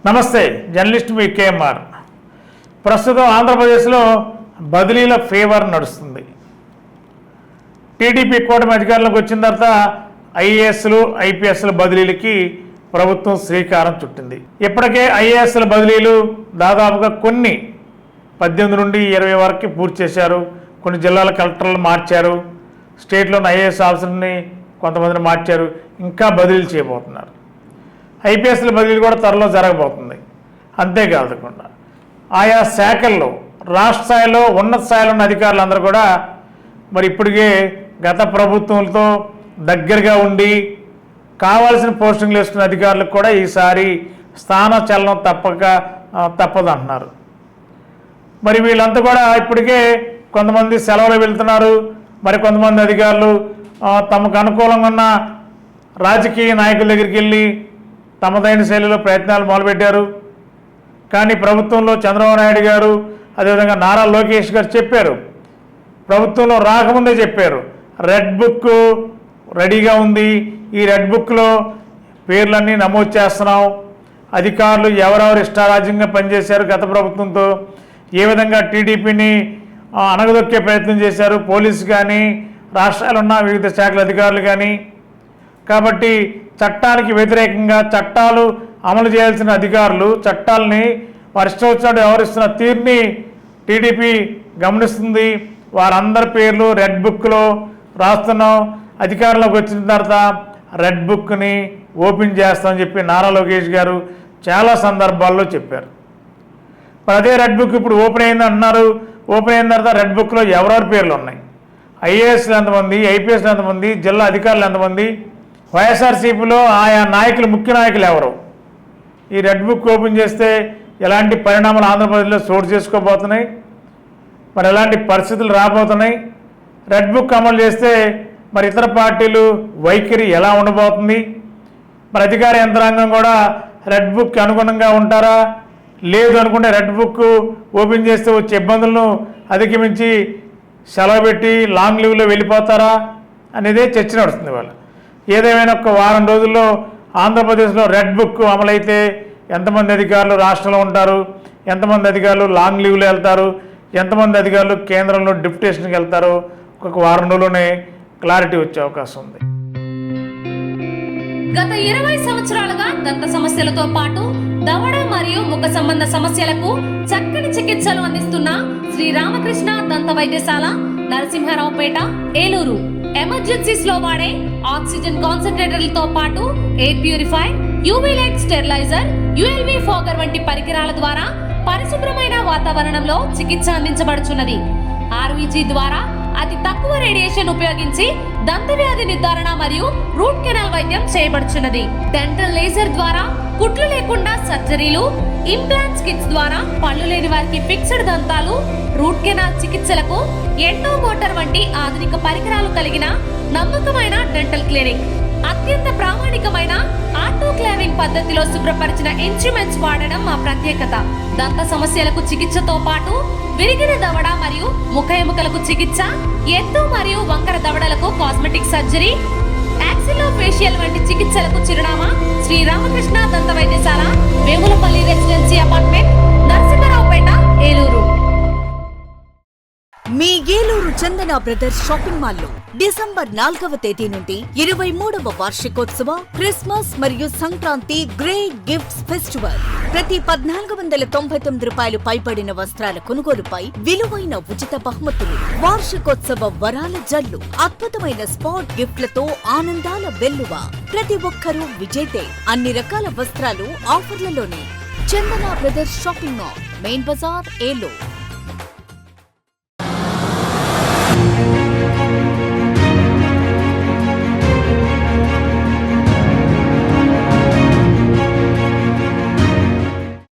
నమస్తే, జర్నలిస్ట్ మీ కేఎంఆర్. ప్రస్తుతం ఆంధ్రప్రదేశ్లో బదిలీల ఫేవర్ నడుస్తుంది. టీడీపీ కూటమి అధికారంలోకి వచ్చిన తర్వాత ఐఏఎస్లు ఐపీఎస్ల బదిలీలకి ప్రభుత్వం శ్రీకారం చుట్టింది. ఇప్పటికే ఐఏఎస్ల బదిలీలు దాదాపుగా కొన్ని 18 నుండి 20 వరకు పూర్తి చేశారు. కొన్ని జిల్లాల కలెక్టర్లు మార్చారు, స్టేట్లోని ఐఏఎస్ ఆఫీసర్ని కొంతమందిని మార్చారు, ఇంకా బదిలీలు చేయబోతున్నారు. ఐపీఎస్ల బదిలీలు కూడా త్వరలో జరగబోతుంది. అంతేకాకుండా ఆయా శాఖల్లో రాష్ట్ర స్థాయిలో ఉన్నత స్థాయిలో ఉన్న అధికారులందరూ కూడా మరి ఇప్పటికే గత ప్రభుత్వంతో దగ్గరగా ఉండి కావాల్సిన పోస్టింగ్లు వేసుకున్న అధికారులకు కూడా ఈసారి స్థానచలనం తప్పదు అంటున్నారు. మరి వీళ్ళంతా కూడా ఇప్పటికే కొంతమంది సెలవులు వెళ్తున్నారు. మరి కొంతమంది అధికారులు తమకు అనుకూలంగా ఉన్న రాజకీయ నాయకుల దగ్గరికి వెళ్ళి తమదైన శైలిలో ప్రయత్నాలు మొదలుపెట్టారు. కానీ ప్రభుత్వంలో చంద్రబాబు నాయుడు గారు అదేవిధంగా నారా లోకేష్ గారు చెప్పారు, ప్రభుత్వంలో రాకముందే చెప్పారు, రెడ్ బుక్ రెడీగా ఉంది, ఈ రెడ్ బుక్లో పేర్లన్నీ నమోదు చేస్తున్నాం, అధికారులు ఎవరెవరు ఇష్టారాజ్యంగా పనిచేశారు, గత ప్రభుత్వంతో ఏ విధంగా టీడీపీని అణగదొక్కే ప్రయత్నం చేశారు పోలీసు కానీ రాష్ట్రాలు ఉన్న వివిధ శాఖల అధికారులు కానీ. కాబట్టి చట్టానికి వ్యతిరేకంగా చట్టాలు అమలు చేయాల్సిన అధికారులు చట్టాలని వారి ఇష్టం వచ్చినట్టు వ్యవహరిస్తున్న తీరుని టీడీపీ గమనిస్తుంది. వారందరి పేర్లు రెడ్ బుక్లో రాస్తున్నాం, అధికారంలోకి వచ్చిన తర్వాత రెడ్ బుక్ని ఓపెన్ చేస్తామని చెప్పి నారా లోకేష్ గారు చాలా సందర్భాల్లో చెప్పారు. మరి అదే రెడ్ బుక్ ఇప్పుడు ఓపెన్ అయింది అంటున్నారు. ఓపెన్ అయిన తర్వాత రెడ్ బుక్లో ఎవరెవరి పేర్లు ఉన్నాయి, ఐఏఎస్లు ఎంతమంది, ఐపీఎస్లు ఎంతమంది, జిల్లా అధికారులు ఎంతమంది, వైఎస్ఆర్సీపీలో ఆయా నాయకులు ముఖ్య నాయకులు ఎవరు, ఈ రెడ్ బుక్ ఓపెన్ చేస్తే ఎలాంటి పరిణామాలు ఆంధ్రప్రదేశ్లో చోటు చేసుకోబోతున్నాయి, మరి ఎలాంటి పరిస్థితులు రాబోతున్నాయి, రెడ్ బుక్ అమలు చేస్తే మరి ఇతర పార్టీలు వైఖరి ఎలా ఉండబోతుంది, మరి అధికార యంత్రాంగం కూడా రెడ్ బుక్ అనుగుణంగా ఉంటారా, లేదు అనుకుంటే రెడ్ బుక్ ఓపెన్ చేస్తే వచ్చే ఇబ్బందులను అధిగమించి సెలవు పెట్టి లాంగ్ లీవ్లో వెళ్ళిపోతారా అనేదే చర్చ నడుస్తుంది వాళ్ళు. ఏదేమైనా ఒక వారం రోజుల్లో ఆంధ్రప్రదేశ్లో రెడ్ బుక్ అమలైతే ఎంతమంది అధికారులు రాష్ట్రంలో ఉంటారు, ఎంతమంది అధికారులు లాంగ్ లీవ్లో వెళ్తారు, ఎంతమంది అధికారులు కేంద్రంలో డిప్యుటేషన్కి వెళ్తారో ఒక వారం రోజుల్లోనే క్లారిటీ వచ్చే అవకాశం ఉంది. గత 20 సంవత్సరాలుగా దంత సమస్యలతో పాటు దవడ మరియు ముఖ సంబంధ సమస్యలకు చక్కని చికిత్సలు అందిస్తున్న శ్రీ రామకృష్ణ దంత వైద్యశాల, నరసింహారావుపేట, ఏలూరు. ఎమర్జెన్సీస్ లో వాడే ఆక్సిజన్ కాన్సంట్రేటర్లతో పాటు air purify, UV light steriliser, ULV fogger వంటి పరికరాల ద్వారా పరిశుభ్రమైన వాతావరణంలో చికిత్స అందించబడుచున్నది. ఆర్వీజీ ద్వారా అతి తక్కువ రేడియేషన్ ఉపయోగించి దంత వ్యాధి నిర్ధారణ మరియు రూట్ కెనాల్ వైద్యం చేయబడుచున్నది. డెంటల్ లేజర్ ద్వారా కుట్లు లేకుండా సర్జరీలు, ఇంప్లాంట్స్ కిట్స్ ద్వారా పళ్ళు లేని వారికి ఫిక్స్డ్ దంతాలు, రూట్ కెనాల్ చికిత్సలకు ఎండో మోటార్ వంటి ఆధునిక పరికరాలు కలిగిన నమ్మకమైన డెంటల్ క్లినిక్. అత్యంత ప్రామాణికమైన ఆటోక్లావింగ్ పద్ధతిలో శుభ్రపరిచిన ఇన్స్ట్రుమెంట్స్ వాడడం మా ప్రత్యేకత. దంత సమస్యలకు చికిత్సతో పాటు విరిగిన దవడ మరియు ముఖ ఎముకలకు చికిత్స, ఎత్తు మరియు వంకర దవడలకు కాస్మెటిక్ సర్జరీ, యాక్సిలోఫేషియల్ వంటి చికిత్సలకు చిరునామా శ్రీ రామకృష్ణ దంత వైద్యశాల, వేములపల్లి రెసిడెన్సీ అపార్ట్మెంట్, నరసింహారావుపేట, ఏలూరు. మీ ఏలూరు చందన బ్రదర్స్ షాపింగ్ మాల్లో డిసెంబర్ 4వ తేదీ నుండి 23వ వార్షికోత్సవ క్రిస్మస్ మరియు సంక్రాంతి గ్రేట్ గిఫ్ట్స్ ఫెస్టివల్. ప్రతి 1499 రూపాయలు పైబడిన వస్త్రాల కొనుగోలుపై విలువైన ఉచిత బహుమతులు, వార్షికోత్సవ వరాల జల్లు, అద్భుతమైన స్పాట్ గిఫ్ట్లతో ఆనందాల వెల్లువ. ప్రతి ఒక్కరూ విజేతే. అన్ని రకాల వస్త్రాలు ఆఫర్లలోనే. Chandana brothers shopping mall, main Bazar, Eluru.